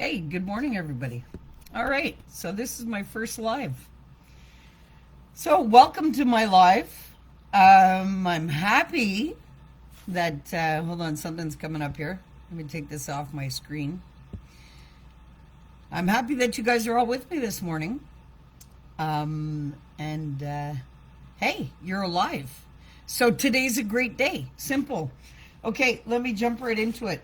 Hey, good morning, everybody. All right, so this is my first live. So, welcome to my live. I'm happy that, hold on, something's coming up here. Let me take this off my screen. I'm happy that you guys are all with me this morning. Hey, you're alive. So, today's a great day. Simple. Okay, let me jump right into it.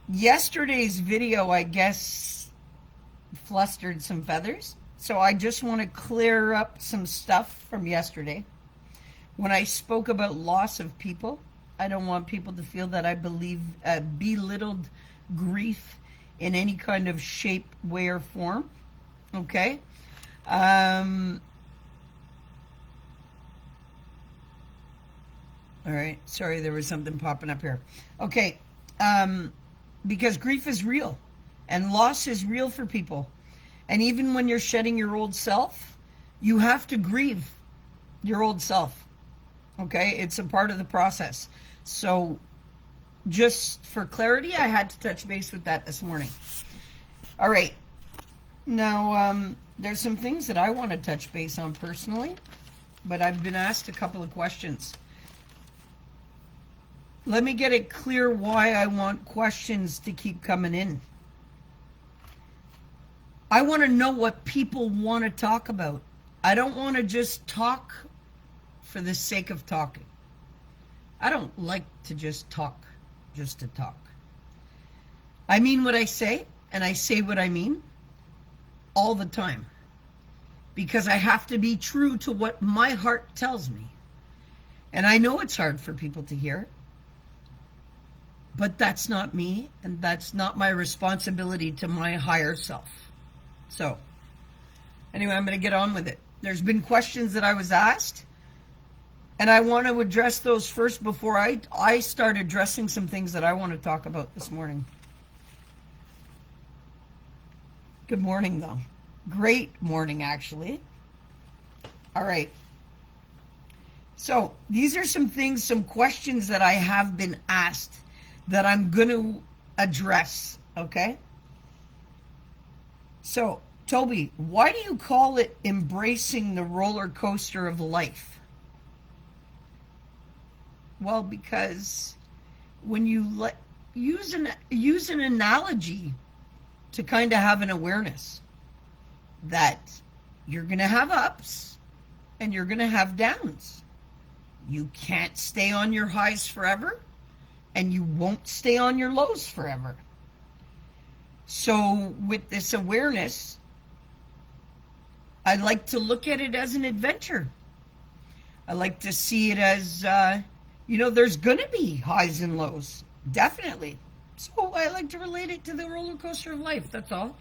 Yesterday's video, I guess, flustered some feathers. So I just want to clear up some stuff from yesterday. When I spoke about loss of people, I don't want people to feel that I belittled grief in any kind of shape, way, or form. Okay? All right. Sorry, there was something popping up here. Okay. Because grief is real and loss is real for people. And even when you're shedding your old self, you have to grieve your old self. Okay? It's a part of the process. So just for clarity, I had to touch base with that this morning. All right. Now, there's some things that I want to touch base on personally, but I've been asked a couple of questions. Let me get it clear why I want questions to keep coming in. I want to know what people want to talk about. I don't want to just talk for the sake of talking. I don't like to just talk just to talk. I mean what I say, and I say what I mean all the time. Because I have to be true to what my heart tells me. And I know it's hard for people to hear. But that's not me, and that's not my responsibility to my higher self. So, anyway, I'm going to get on with it. There's been questions that I was asked, and I want to address those first before I start addressing some things that I want to talk about this morning. Good morning, though. Great morning, actually. All right. So, these are some things, some questions that I have been asked that I'm going to address, okay? So, Tobi, why do you call it embracing the roller coaster of life? Well, because when you use an analogy to kind of have an awareness that you're going to have ups and you're going to have downs. You can't stay on your highs forever. And you won't stay on your lows forever. So with this awareness, I like to look at it as an adventure. I like to see it as, there's going to be highs and lows. Definitely. So I like to relate it to the roller coaster of life. That's all.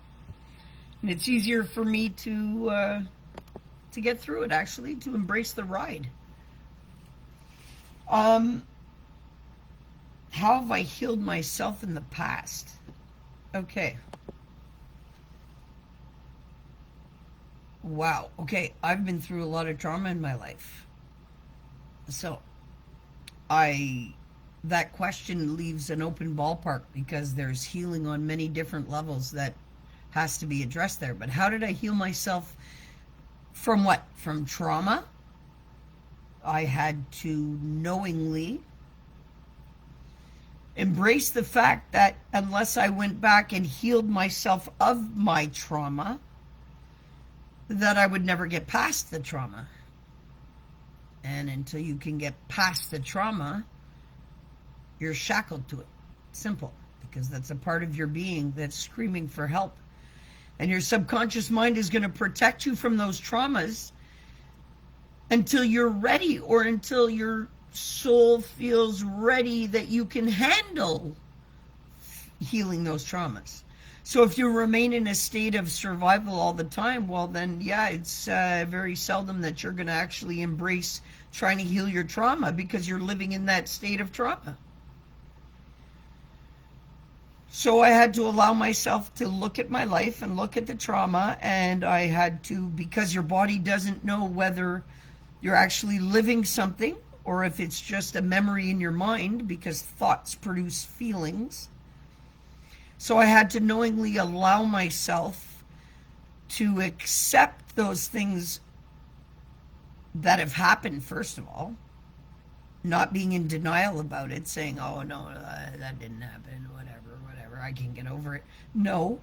And it's easier for me to get through it, actually, to embrace the ride. How have I healed myself in the past? Okay. Wow. Okay, I've been through a lot of trauma in my life. So, that question leaves an open ballpark because there's healing on many different levels that has to be addressed there. But how did I heal myself from what? From trauma? I had to knowingly embrace the fact that unless I went back and healed myself of my trauma, that I would never get past the trauma. And until you can get past the trauma, you're shackled to it. Simple. Because that's a part of your being that's screaming for help. And your subconscious mind is going to protect you from those traumas until you're ready, or until your soul feels ready that you can handle healing those traumas. So if you remain in a state of survival all the time, well then, yeah, it's very seldom that you're going to actually embrace trying to heal your trauma, because you're living in that state of trauma. So I had to allow myself to look at my life and look at the trauma, and I had to, because your body doesn't know whether you're actually living something or if it's just a memory in your mind, because thoughts produce feelings. So I had to knowingly allow myself to accept those things that have happened, first of all, not being in denial about it, saying, oh, no, that didn't happen, whatever, I can get over it. No,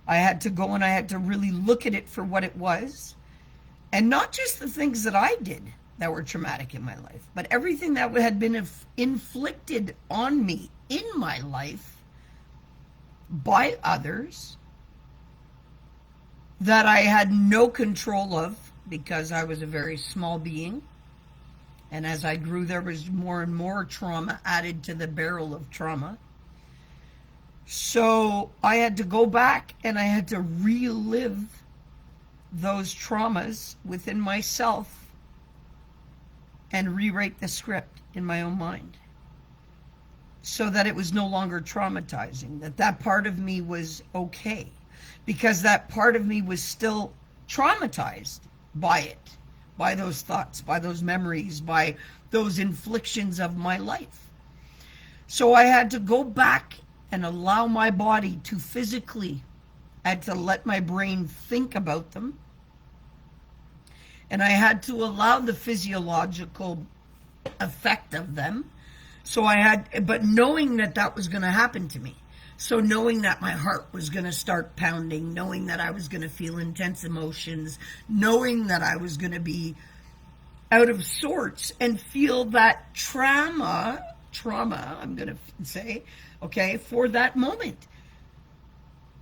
I had to go and I had to really look at it for what it was. And not just the things that I did that were traumatic in my life, but everything that had been inflicted on me in my life by others that I had no control of because I was a very small being. And as I grew, there was more and more trauma added to the barrel of trauma. So I had to go back and I had to relive those traumas within myself and rewrite the script in my own mind so that it was no longer traumatizing, that part of me was okay, because that part of me was still traumatized by it, by those thoughts, by those memories, by those inflictions of my life. So I had to go back and allow my body to physically, I had to let my brain think about them. And I had to allow the physiological effect of them. So but knowing that that was going to happen to me. So knowing that my heart was going to start pounding, knowing that I was going to feel intense emotions, knowing that I was going to be out of sorts and feel that trauma, I'm going to say, okay, for that moment.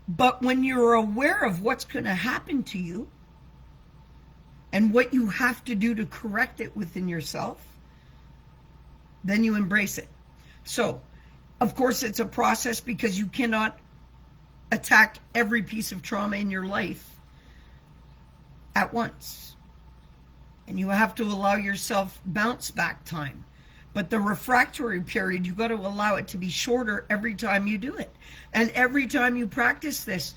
But when you're aware of what's going to happen to you and what you have to do to correct it within yourself, then you embrace it. So, of course, it's a process because you cannot attack every piece of trauma in your life at once. And you have to allow yourself bounce back time. But the refractory period, you've got to allow it to be shorter every time you do it. And every time you practice this.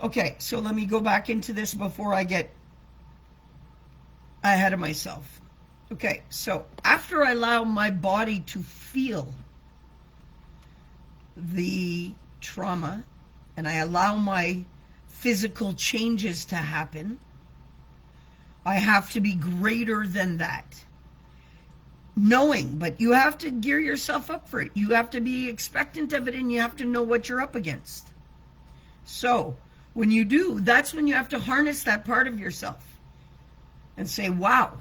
Okay, so let me go back into this before I get ahead of myself. Okay, so after I allow my body to feel the trauma and I allow my physical changes to happen, I have to be greater than that. Knowing, but you have to gear yourself up for it. You have to be expectant of it and you have to know what you're up against. So when you do, that's when you have to harness that part of yourself and say, wow,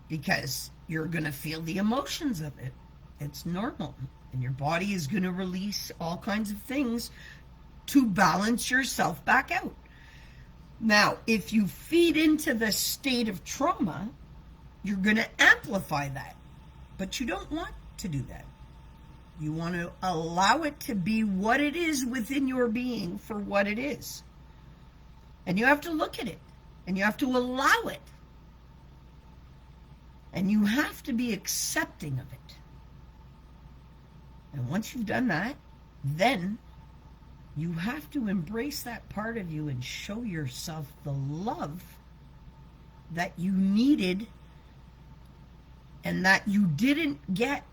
because you're going to feel the emotions of it. It's normal. And your body is going to release all kinds of things to balance yourself back out. Now, if you feed into the state of trauma, you're going to amplify that. But you don't want to do that. You want to allow it to be what it is within your being for what it is. And you have to look at it. And you have to allow it. And you have to be accepting of it. And once you've done that, then you have to embrace that part of you and show yourself the love that you needed and that you didn't get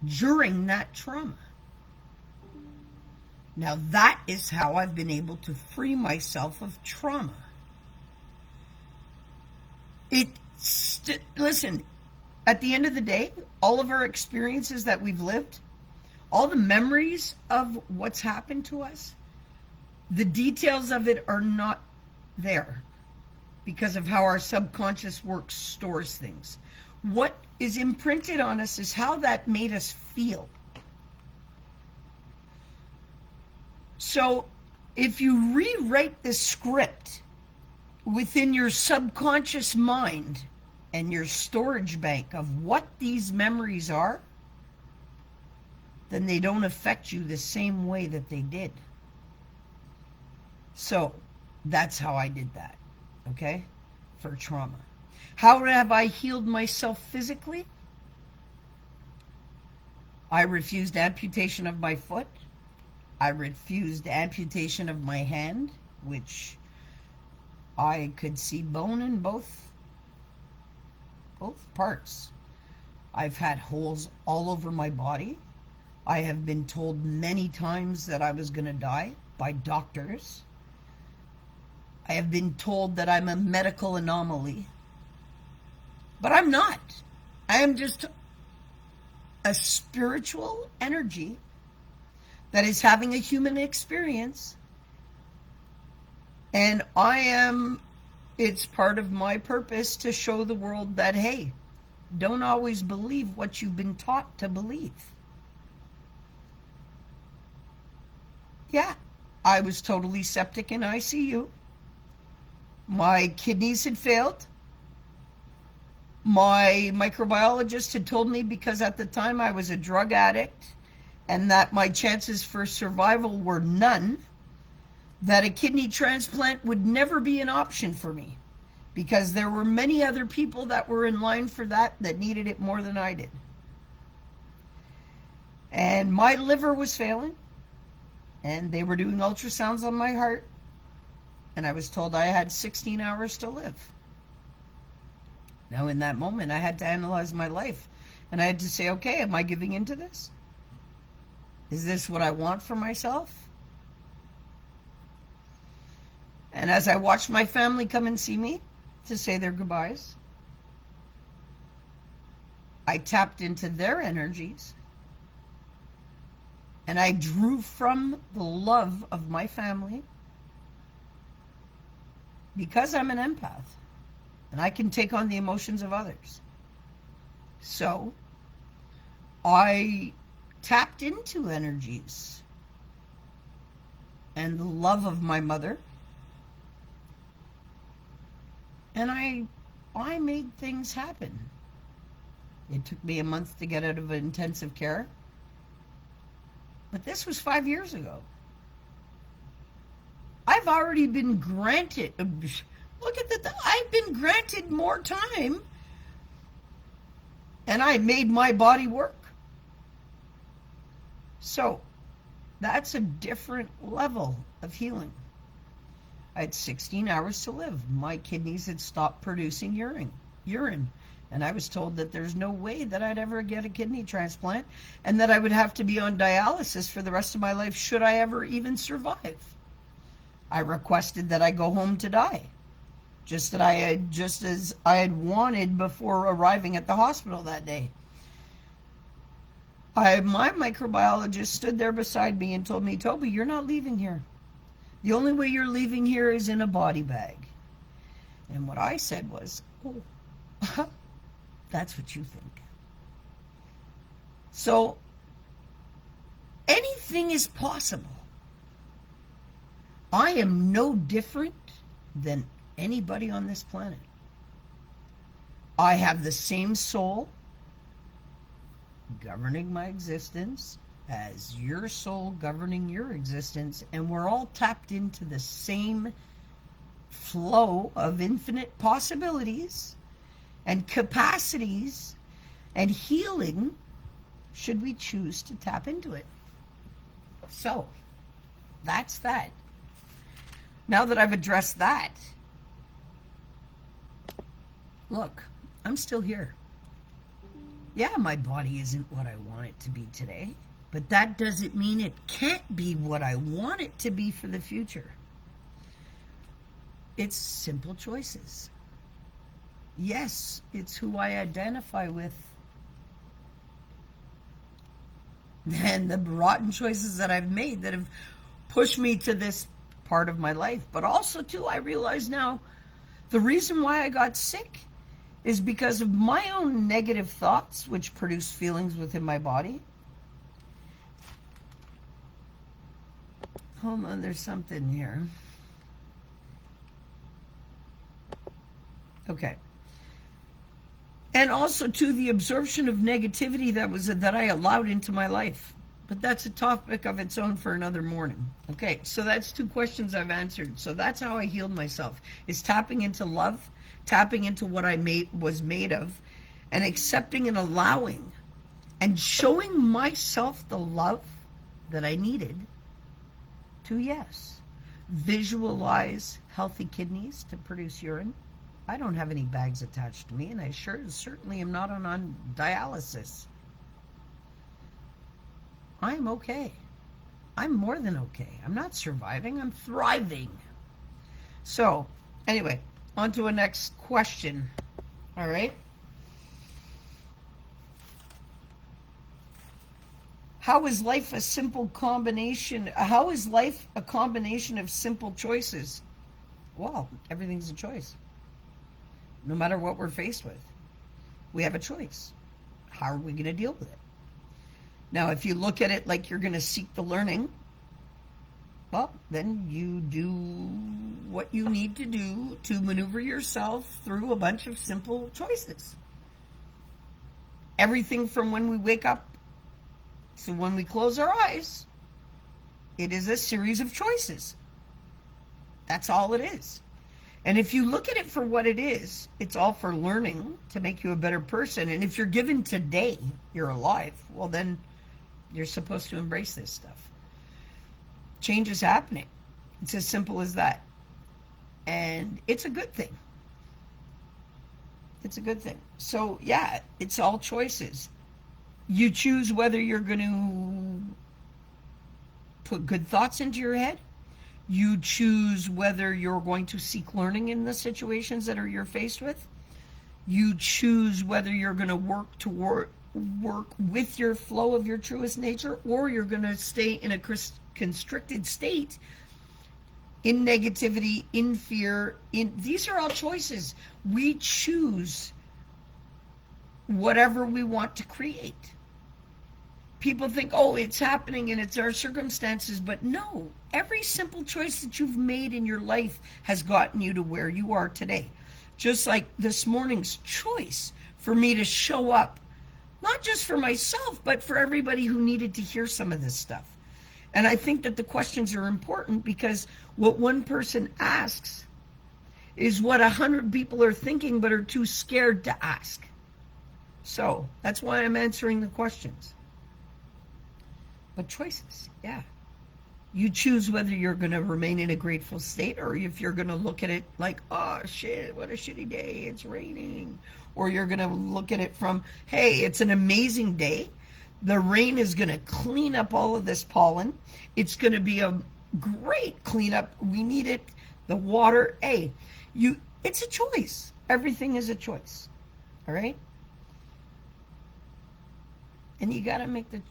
during that trauma. Now that is how I've been able to free myself of trauma. Listen, at the end of the day, all of our experiences that we've lived, all the memories of what's happened to us, the details of it are not there because of how our subconscious work stores things. What is imprinted on us is how that made us feel. So if you rewrite the script within your subconscious mind and your storage bank of what these memories are, then they don't affect you the same way that they did. So that's how I did that, okay, for trauma. How have I healed myself physically? I refused amputation of my foot. I refused amputation of my hand, which I could see bone in both parts. I've had holes all over my body. I have been told many times that I was going to die by doctors. I have been told that I'm a medical anomaly. But I'm not. I am just a spiritual energy that is having a human experience. And it's part of my purpose to show the world that, hey, don't always believe what you've been taught to believe. Yeah, I was totally septic in ICU. My kidneys had failed. My microbiologist had told me, because at the time I was a drug addict and that my chances for survival were none, that a kidney transplant would never be an option for me, because there were many other people that were in line for that needed it more than I did. And my liver was failing, and they were doing ultrasounds on my heart, and I was told I had 16 hours to live. Now, in that moment, I had to analyze my life, and I had to say, okay, am I giving into this? Is this what I want for myself? And as I watched my family come and see me to say their goodbyes, I tapped into their energies, and I drew from the love of my family, because I'm an empath. And I can take on the emotions of others. So I tapped into energies and the love of my mother. And I made things happen. It took me a month to get out of intensive care. But this was 5 years ago. I've already been granted... Look at that. I've been granted more time, and I made my body work. So that's a different level of healing. I had 16 hours to live. My kidneys had stopped producing urine. And I was told that there's no way that I'd ever get a kidney transplant, and that I would have to be on dialysis for the rest of my life should I ever even survive. I requested that I go home to die. Just as I had wanted before arriving at the hospital that day. My microbiologist stood there beside me and told me, Tobi, you're not leaving here. The only way you're leaving here is in a body bag. And what I said was, oh, that's what you think. So anything is possible. I am no different than anybody on this planet. I have the same soul governing my existence as your soul governing your existence, and we're all tapped into the same flow of infinite possibilities and capacities and healing should we choose to tap into it. So that's that. Now that I've addressed that, look, I'm still here. Yeah, my body isn't what I want it to be today, but that doesn't mean it can't be what I want it to be for the future. It's simple choices. Yes, it's who I identify with. And the rotten choices that I've made that have pushed me to this part of my life. But also, too, I realize now the reason why I got sick is because of my own negative thoughts, which produce feelings within my body. Hold on, there's something here. Okay. And also, to the absorption of negativity that I allowed into my life. But that's a topic of its own for another morning. Okay, so that's 2 questions I've answered. So that's how I healed myself, is tapping into love, tapping into what I was made of, and accepting and allowing and showing myself the love that I needed to, yes, visualize healthy kidneys to produce urine. I don't have any bags attached to me, and I certainly am not on dialysis. I'm okay. I'm more than okay. I'm not surviving, I'm thriving. So, anyway, on to a next question. All right. How is life a simple combination? How is life a combination of simple choices? Well, everything's a choice. No matter what we're faced with, we have a choice. How are we going to deal with it? Now, if you look at it like you're going to seek the learning, well, then you do what you need to do to maneuver yourself through a bunch of simple choices. Everything from when we wake up to when we close our eyes, it is a series of choices. That's all it is. And if you look at it for what it is, it's all for learning to make you a better person. And if you're given today, you're alive, well, then you're supposed to embrace this stuff. Change is happening. It's as simple as that. And it's a good thing. It's a good thing. So, yeah, it's all choices. You choose whether you're going to put good thoughts into your head. You choose whether you're going to seek learning in the situations that you're faced with. You choose whether you're going to work with your flow of your truest nature, or you're going to stay in a constricted state, in negativity, in fear. These are all choices. We choose whatever we want to create. People think, oh, it's happening and it's our circumstances, but no. Every simple choice that you've made in your life has gotten you to where you are today. Just like this morning's choice for me to show up, not just for myself, but for everybody who needed to hear some of this stuff. And I think that the questions are important because what one person asks is what 100 people are thinking but are too scared to ask. So that's why I'm answering the questions. But choices, yeah. You choose whether you're going to remain in a grateful state or if you're going to look at it like, oh, shit, what a shitty day, it's raining. Or you're going to look at it from, hey, it's an amazing day. The rain is going to clean up all of this pollen. It's going to be a great cleanup. We need it. The water, hey, it's a choice. Everything is a choice. All right? And you got to make the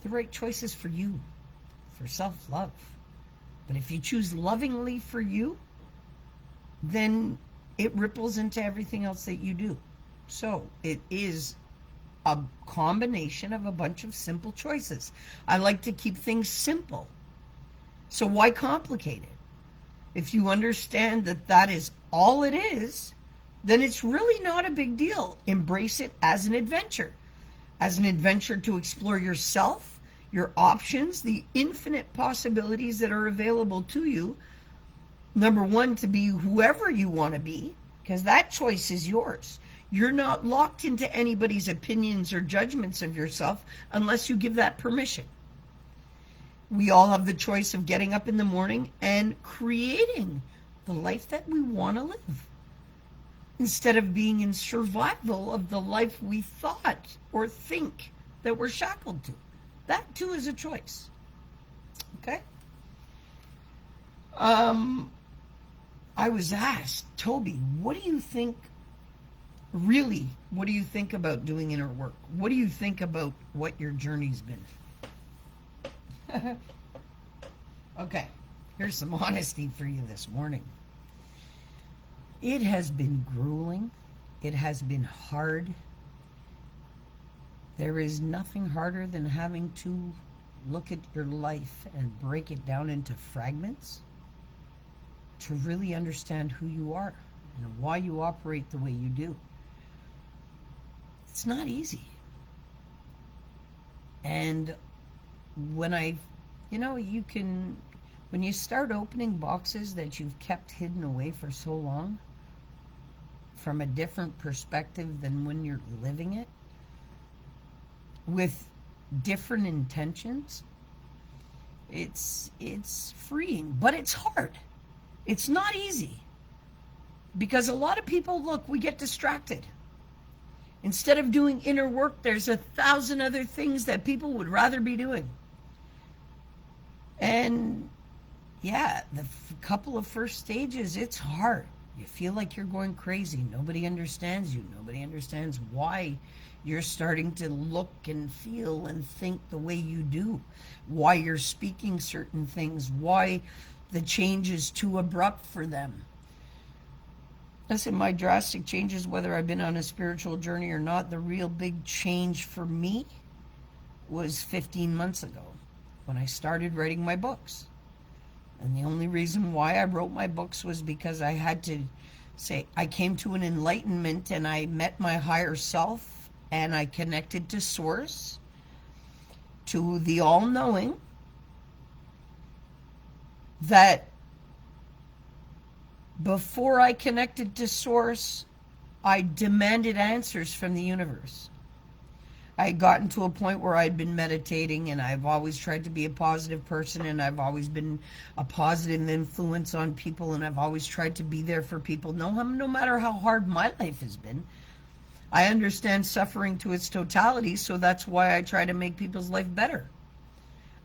right choices for you, for self-love. But if you choose lovingly for you, then it ripples into everything else that you do. So it is a combination of a bunch of simple choices. I like to keep things simple. So why complicate it? If you understand that that is all it is, then it's really not a big deal. Embrace it as an adventure to explore yourself, your options, the infinite possibilities that are available to you. Number one, to be whoever you want to be, because that choice is yours. You're not locked into anybody's opinions or judgments of yourself unless you give that permission. We all have the choice of getting up in the morning and creating the life that we want to live, instead of being in survival of the life we thought or think that we're shackled to. That too is a choice. Okay? I was asked, Tobi, what do you think about doing inner work? What do you think about what your journey's been? Okay, here's some honesty for you this morning. It has been grueling. It has been hard. There is nothing harder than having to look at your life and break it down into fragments to really understand who you are and why you operate the way you do. It's not easy. And when you start opening boxes that you've kept hidden away for so long from a different perspective than when you're living it, with different intentions, it's freeing, but it's hard. It's not easy because a lot of people, we get distracted Instead of doing inner work, there's 1,000 other things that people would rather be doing. And yeah, the couple of first stages, it's hard. You feel like you're going crazy. Nobody understands you. Nobody understands why you're starting to look and feel and think the way you do, why you're speaking certain things, why the change is too abrupt for them. Listen, my drastic changes, whether I've been on a spiritual journey or not, the real big change for me was 15 months ago when I started writing my books. And the only reason why I wrote my books was because I had to say, I came to an enlightenment and I met my higher self and I connected to Source, to the all-knowing, that before I connected to Source, I demanded answers from the universe. I had gotten to a point where I'd been meditating, and I've always tried to be a positive person, and I've always been a positive influence on people, and I've always tried to be there for people. No matter how hard my life has been, I understand suffering to its totality, so that's why I try to make people's life better.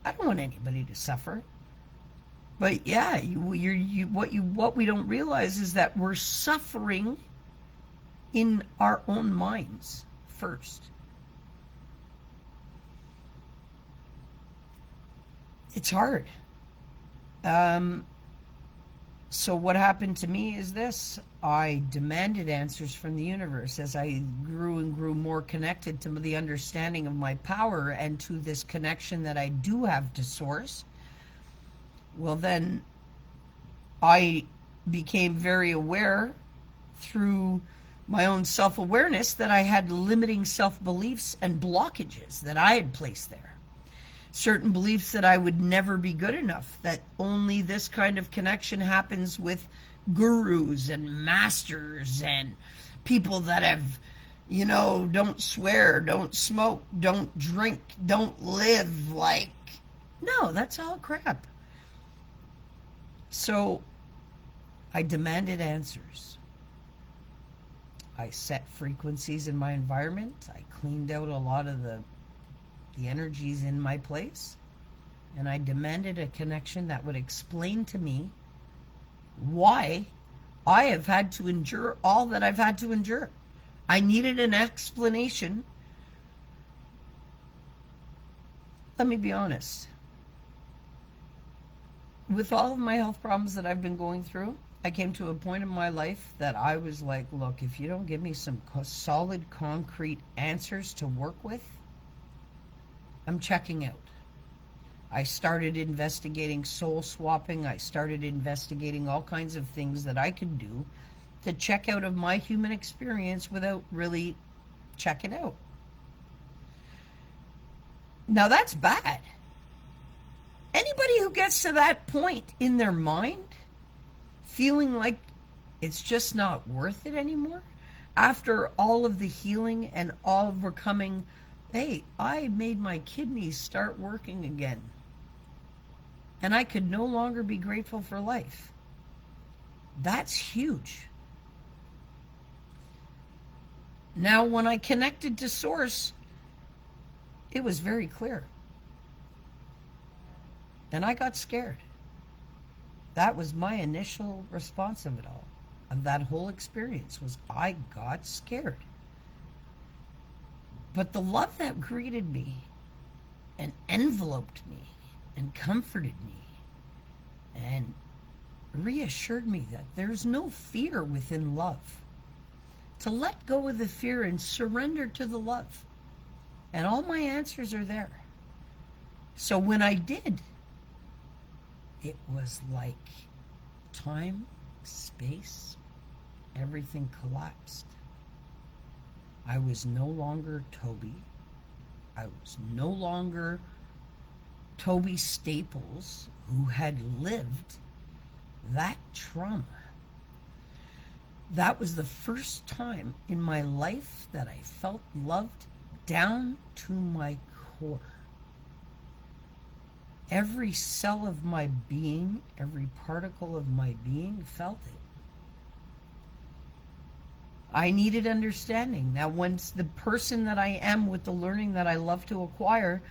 I don't want anybody to suffer. But yeah, what we don't realize is that we're suffering in our own minds first. It's hard. So what happened to me is this. I demanded answers from the universe as I grew and grew more connected to the understanding of my power and to this connection that I do have to Source. Well, then I became very aware through my own self-awareness that I had limiting self-beliefs and blockages that I had placed there. Certain beliefs that I would never be good enough, that only this kind of connection happens with gurus and masters and people that have, don't swear, don't smoke, don't drink, don't live like. No, that's all crap. So I demanded answers. I set frequencies in my environment. I cleaned out a lot of the energies in my place. And I demanded a connection that would explain to me why I have had to endure all that I've had to endure. I needed an explanation. Let me be honest. With all of my health problems that I've been going through, I came to a point in my life that I was like, look, if you don't give me some solid, concrete answers to work with, I'm checking out. I started investigating soul swapping. I started investigating all kinds of things that I could do to check out of my human experience without really checking out. Now that's bad. Anybody who gets to that point in their mind, feeling like it's just not worth it anymore, after all of the healing and overcoming, hey, I made my kidneys start working again. And I could no longer be grateful for life. That's huge. Now, when I connected to Source, it was very clear. And I got scared. That was my initial response of it all, of that whole experience, was I got scared. But the love that greeted me and enveloped me and comforted me and reassured me that there's no fear within love. To let go of the fear and surrender to the love. And all my answers are there. So when I did, it was like time, space, everything collapsed. I was no longer Tobi. I was no longer Tobi Staples, who had lived that trauma. That was the first time in my life that I felt loved down to my core. Every cell of my being, every particle of my being felt it. I needed understanding. Now, once the person that I am with the learning that I love to acquire,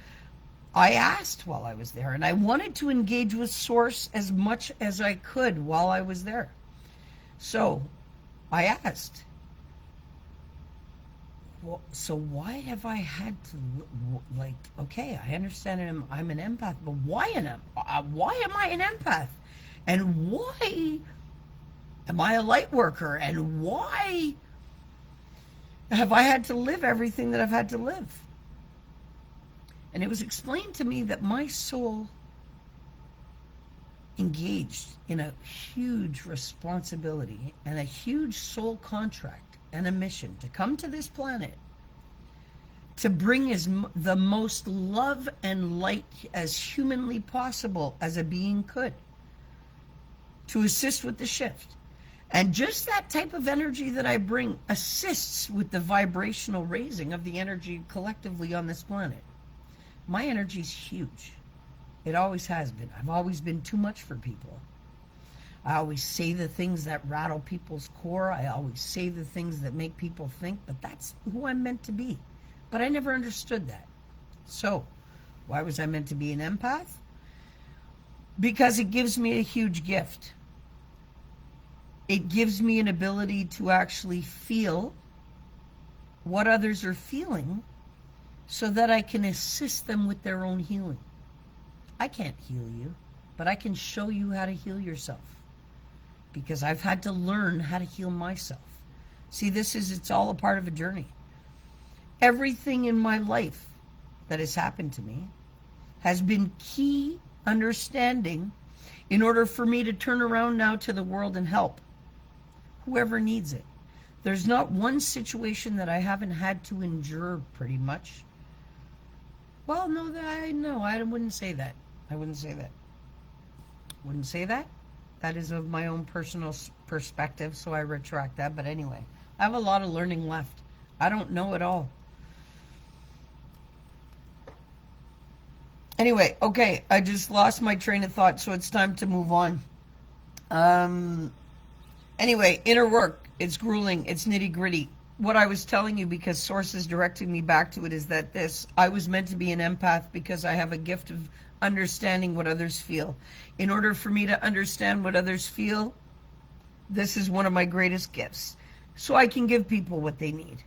I asked while I was there, and I wanted to engage with Source as much as I could while I was there. So I asked, well, so why have I had to, like, okay, I understand I'm an empath, but why am I an empath? And why am I a light worker? And why have I had to live everything that I've had to live? And it was explained to me that my soul engaged in a huge responsibility and a huge soul contract and a mission to come to this planet to bring the most love and light as humanly possible as a being could, to assist with the shift. And just that type of energy that I bring assists with the vibrational raising of the energy collectively on this planet. My energy's huge. It always has been. I've always been too much for people. I always say the things that rattle people's core. I always say the things that make people think, but that's who I'm meant to be. But I never understood that. So, why was I meant to be an empath? Because it gives me a huge gift. It gives me an ability to actually feel what others are feeling so that I can assist them with their own healing. I can't heal you, but I can show you how to heal yourself, because I've had to learn how to heal myself. See, it's all a part of a journey. Everything in my life that has happened to me has been key understanding in order for me to turn around now to the world and help whoever needs it. There's not one situation that I haven't had to endure, pretty much. Well, no, I wouldn't say that. Wouldn't say that. That is of my own personal perspective, so I retract that. But anyway, I have a lot of learning left. I don't know it all. Anyway, okay, I just lost my train of thought, so it's time to move on. Anyway, inner work, it's grueling, it's nitty gritty. What I was telling you, because Source is directing me back to it, is that I was meant to be an empath because I have a gift of understanding what others feel. In order for me to understand what others feel, this is one of my greatest gifts. So I can give people what they need.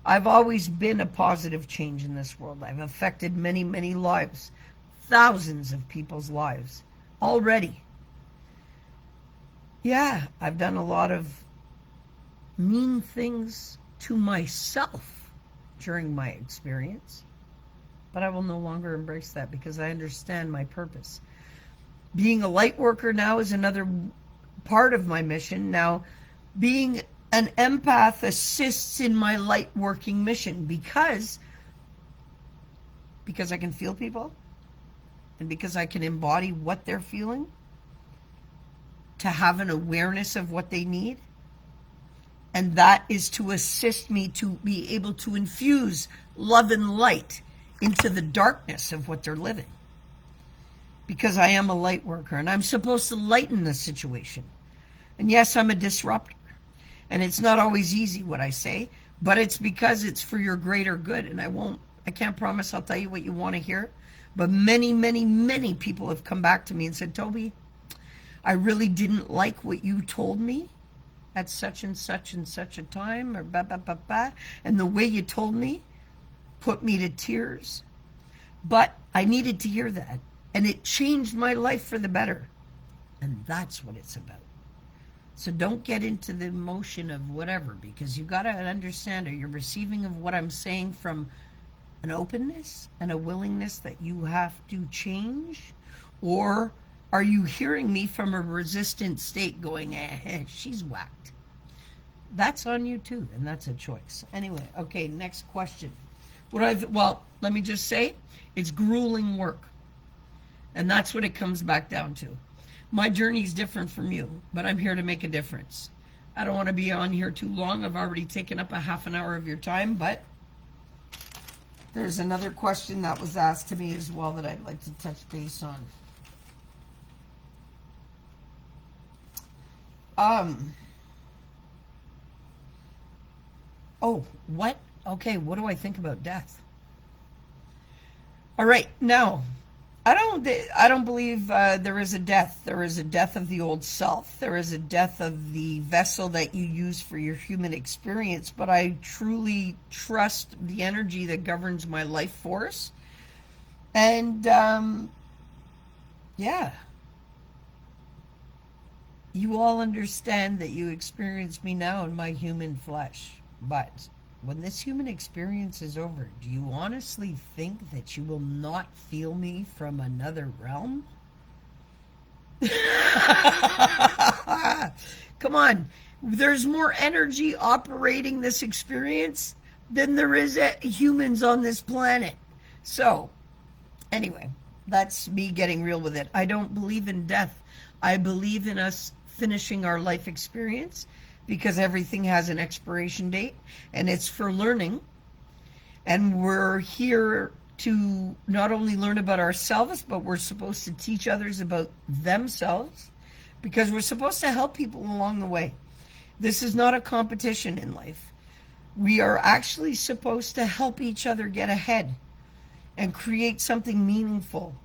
I've always been a positive change in this world. I've affected many, many lives. Thousands of people's lives already. Yeah, I've done a lot of mean things to myself during my experience, but I will no longer embrace that because I understand my purpose. Being a light worker now is another part of my mission. Now, being an empath assists in my light working mission because I can feel people and because I can embody what they're feeling, to have an awareness of what they need. And that is to assist me to be able to infuse love and light into the darkness of what they're living. Because I am a light worker and I'm supposed to lighten the situation. And yes, I'm a disruptor. And it's not always easy what I say, but it's because it's for your greater good. And I can't promise I'll tell you what you want to hear. But many, many, many people have come back to me and said, Tobi, I really didn't like what you told me at such and such a time, or and the way you told me put me to tears. But I needed to hear that, and it changed my life for the better. And that's what it's about. So don't get into the emotion of whatever, because you got to understand, are you receiving of what I'm saying from an openness and a willingness that you have to change? Or are you hearing me from a resistant state going, she's whacked? That's on you too, and that's a choice. Anyway, okay, next question. Well, let me just say, it's grueling work. And that's what it comes back down to. My journey is different from you, but I'm here to make a difference. I don't want to be on here too long. I've already taken up a half an hour of your time, but there's another question that was asked to me as well that I'd like to touch base on. Oh, what? Okay, what do I think about death? All right, now I don't believe there is a death. There is a death of the old self. There is a death of the vessel that you use for your human experience. But I truly trust the energy that governs my life force. And yeah, you all understand that you experience me now in my human flesh. But when this human experience is over, do you honestly think that you will not feel me from another realm? Come on. There's more energy operating this experience than there is humans on this planet. So, anyway, that's me getting real with it. I don't believe in death. I believe in us finishing our life experience because everything has an expiration date and it's for learning. And we're here to not only learn about ourselves, but we're supposed to teach others about themselves because we're supposed to help people along the way. This is not a competition in life. We are actually supposed to help each other get ahead and create something meaningful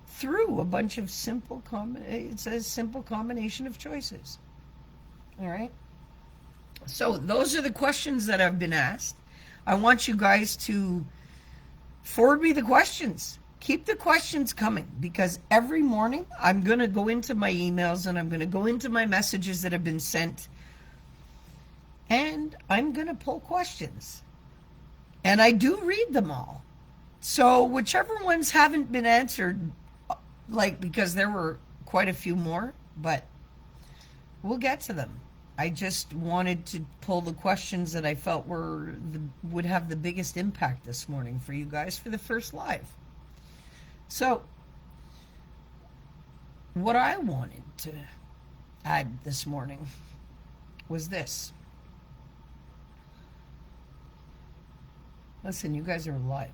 through a bunch of it's a simple combination of choices. All right. So those are the questions that have been asked. I want you guys to forward me the questions. Keep the questions coming because every morning I'm going to go into my emails and I'm going to go into my messages that have been sent and I'm going to pull questions. And I do read them all. So whichever ones haven't been answered, because there were quite a few more, but we'll get to them. I just wanted to pull the questions that I felt would have the biggest impact this morning for you guys for the first live. So, what I wanted to add this morning was this. Listen, you guys are alive.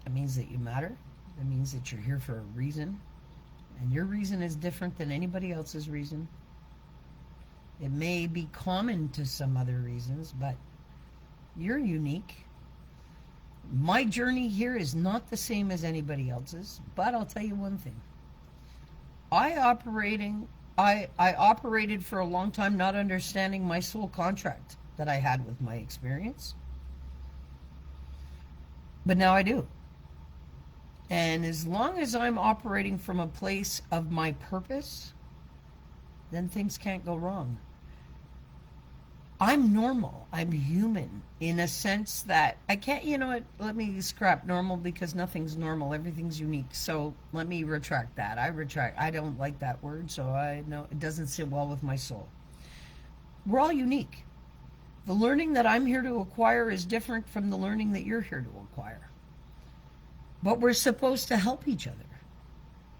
That means that you matter. That means that you're here for a reason. And your reason is different than anybody else's reason. It may be common to some other reasons, but you're unique. My journey here is not the same as anybody else's, but I'll tell you one thing. I operated for a long time not understanding my soul contract that I had with my experience. But now I do. And as long as I'm operating from a place of my purpose, then things can't go wrong. I'm normal. I'm human in a sense that I can't, let me scrap normal because nothing's normal. Everything's unique. So let me retract that. I don't like that word, so I know it doesn't sit well with my soul. We're all unique. The learning that I'm here to acquire is different from the learning that you're here to acquire. But we're supposed to help each other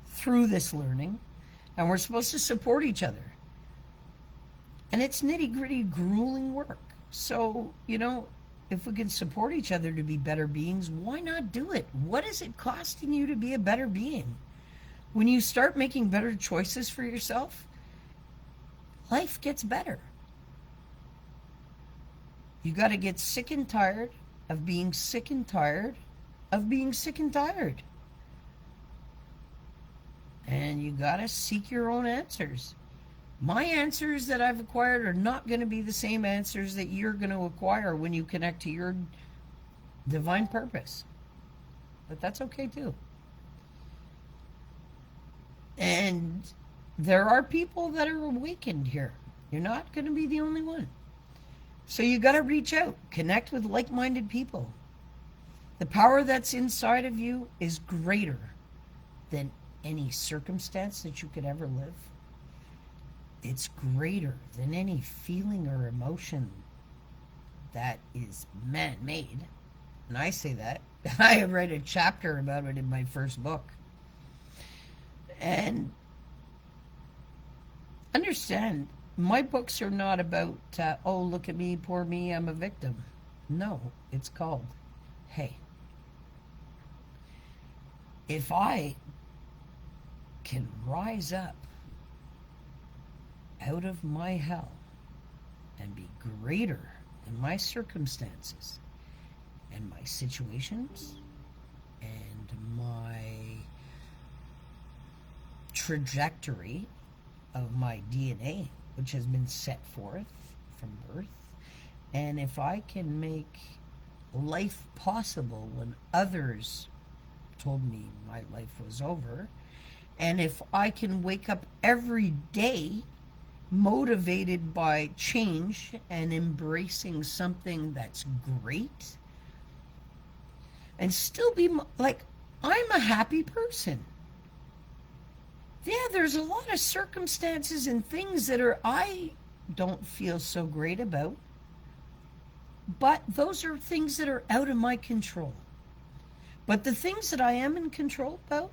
through this learning, and we're supposed to support each other. And it's nitty-gritty, grueling work. So, if we can support each other to be better beings, why not do it? What is it costing you to be a better being? When you start making better choices for yourself, life gets better. You got to get sick and tired of being sick and tired of being sick and tired. And you got to seek your own answers. My answers that I've acquired are not going to be the same answers that you're going to acquire when you connect to your divine purpose. But that's okay too. And there are people that are awakened here. You're not going to be the only one. So you got to reach out, connect with like-minded people. The power that's inside of you is greater than any circumstance that you could ever live. It's greater than any feeling or emotion that is man-made. And I say that. I read a chapter about it in my first book. And understand, my books are not about, oh, look at me, poor me, I'm a victim. No, it's called, hey, if I can rise up out of my hell and be greater in my circumstances and my situations and my trajectory of my DNA, which has been set forth from birth. And if I can make life possible when others told me my life was over, and if I can wake up every day motivated by change and embracing something that's great, and still be like, I'm a happy person. Yeah, there's a lot of circumstances and things that I don't feel so great about, but those are things that are out of my control. But the things that I am in control about,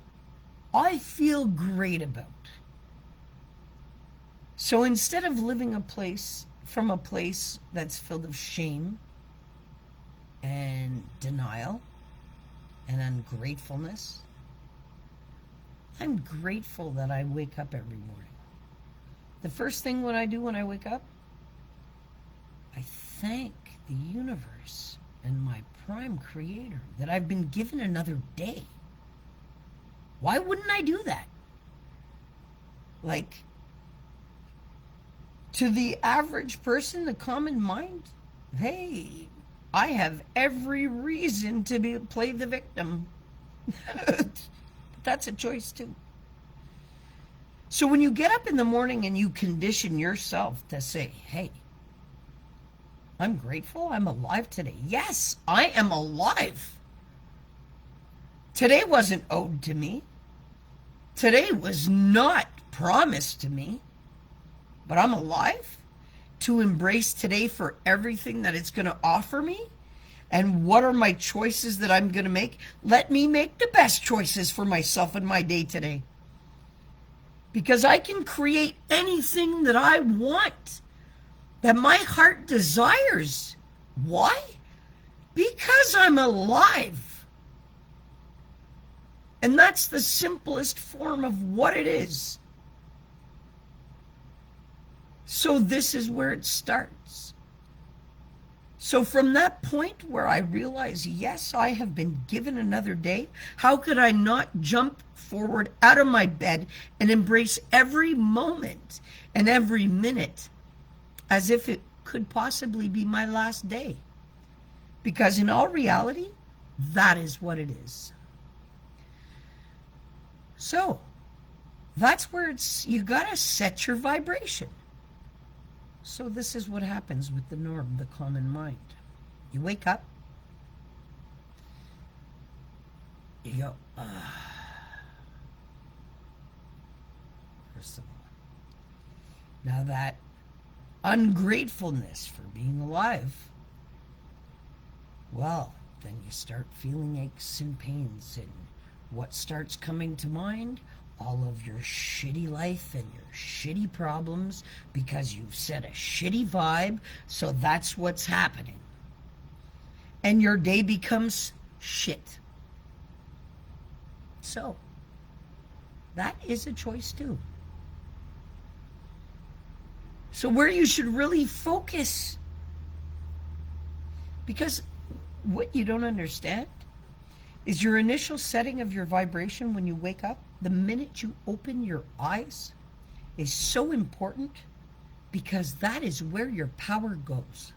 I feel great about. So instead of living from a place that's filled with shame and denial and ungratefulness, I'm grateful that I wake up every morning. The first thing what I do when I wake up, I thank the universe and my prime creator that I've been given another day. Why wouldn't I do that? Like, to the average person, the common mind, hey, I have every reason to play the victim. But that's a choice too. So when you get up in the morning and you condition yourself to say, hey, I'm grateful I'm alive today. Yes, I am alive. Today wasn't owed to me. Today was not promised to me. But I'm alive to embrace today for everything that it's going to offer me. And what are my choices that I'm going to make? Let me make the best choices for myself in my day today. Because I can create anything that I want, that my heart desires. Why? Because I'm alive. And that's the simplest form of what it is. So this is where it starts. So from that point where I realize, yes, I have been given another day, how could I not jump forward out of my bed and embrace every moment and every minute as if it could possibly be my last day? Because in all reality, that is what it is. So that's where you gotta set your vibration. So this is what happens with the norm, the common mind. You wake up, you go, first of all. Now that ungratefulness for being alive, well, then you start feeling aches and pains, and what starts coming to mind? All of your shitty life and your shitty problems, because you've set a shitty vibe, so that's what's happening. And your day becomes shit. So, that is a choice too. So where you should really focus, because what you don't understand is your initial setting of your vibration when you wake up, the minute you open your eyes, is so important, because that is where your power goes.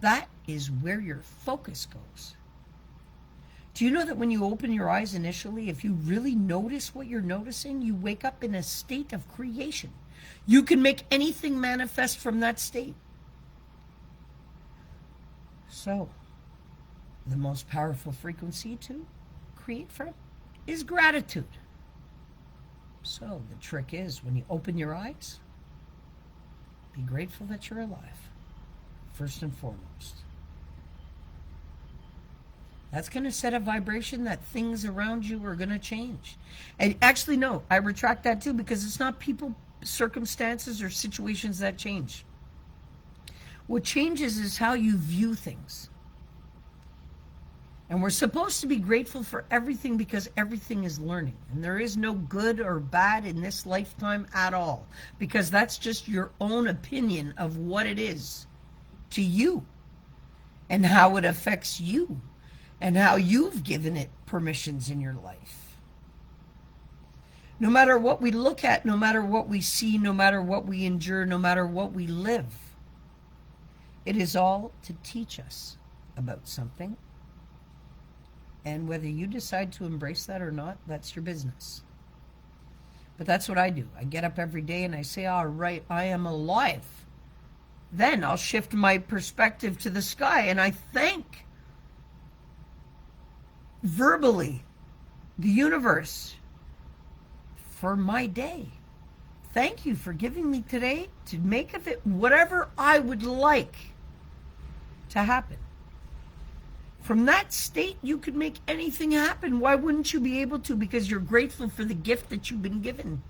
That is where your focus goes. Do you know that when you open your eyes initially, if you really notice what you're noticing, you wake up in a state of creation. You can make anything manifest from that state. So, the most powerful frequency to create from is gratitude. So the trick is, when you open your eyes, be grateful that you're alive, first and foremost. That's going to set a vibration that things around you are going to change. And actually, no, I retract that too, because it's not people, circumstances, or situations that change. What changes is how you view things. And we're supposed to be grateful for everything because everything is learning. And there is no good or bad in this lifetime at all. Because that's just your own opinion of what it is to you. And how it affects you. And how you've given it permissions in your life. No matter what we look at, no matter what we see, no matter what we endure, no matter what we live. It is all to teach us about something. And whether you decide to embrace that or not, that's your business. But that's what I do. I get up every day and I say, all right, I am alive. Then I'll shift my perspective to the sky and I thank verbally the universe for my day. Thank you for giving me today to make of it whatever I would like to happen. From that state, you could make anything happen. Why wouldn't you be able to? Because you're grateful for the gift that you've been given.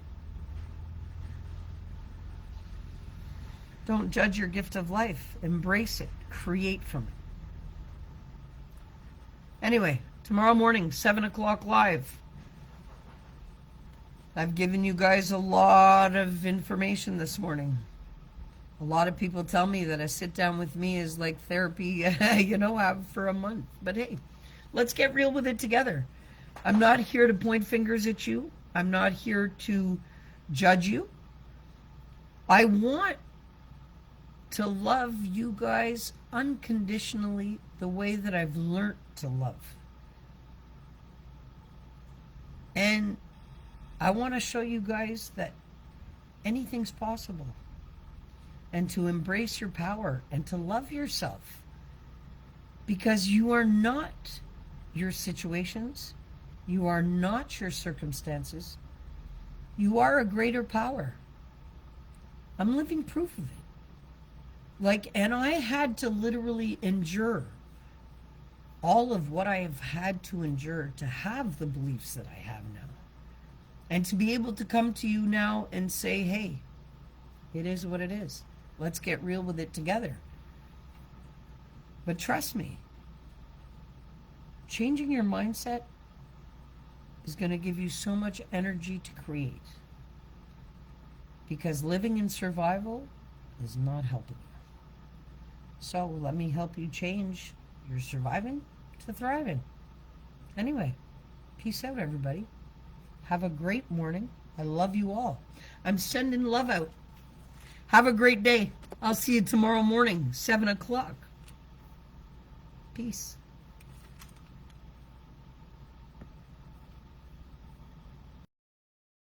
Don't judge your gift of life. Embrace it. Create from it. Anyway, tomorrow morning, 7 o'clock live. I've given you guys a lot of information this morning. A lot of people tell me that a sit down with me is like therapy, have for a month. But hey, let's get real with it together. I'm not here to point fingers at you. I'm not here to judge you. I want to love you guys unconditionally the way that I've learned to love. And I want to show you guys that anything's possible. And to embrace your power and to love yourself. Because you are not your situations. You are not your circumstances. You are a greater power. I'm living proof of it. And I had to literally endure all of what I have had to endure to have the beliefs that I have now. And to be able to come to you now and say, hey, it is what it is. Let's get real with it together. But trust me, changing your mindset is going to give you so much energy to create. Because living in survival is not helping you. So let me help you change your surviving to thriving. Anyway, peace out, everybody. Have a great morning. I love you all. I'm sending love out. Have a great day. I'll see you tomorrow morning, 7 o'clock. Peace.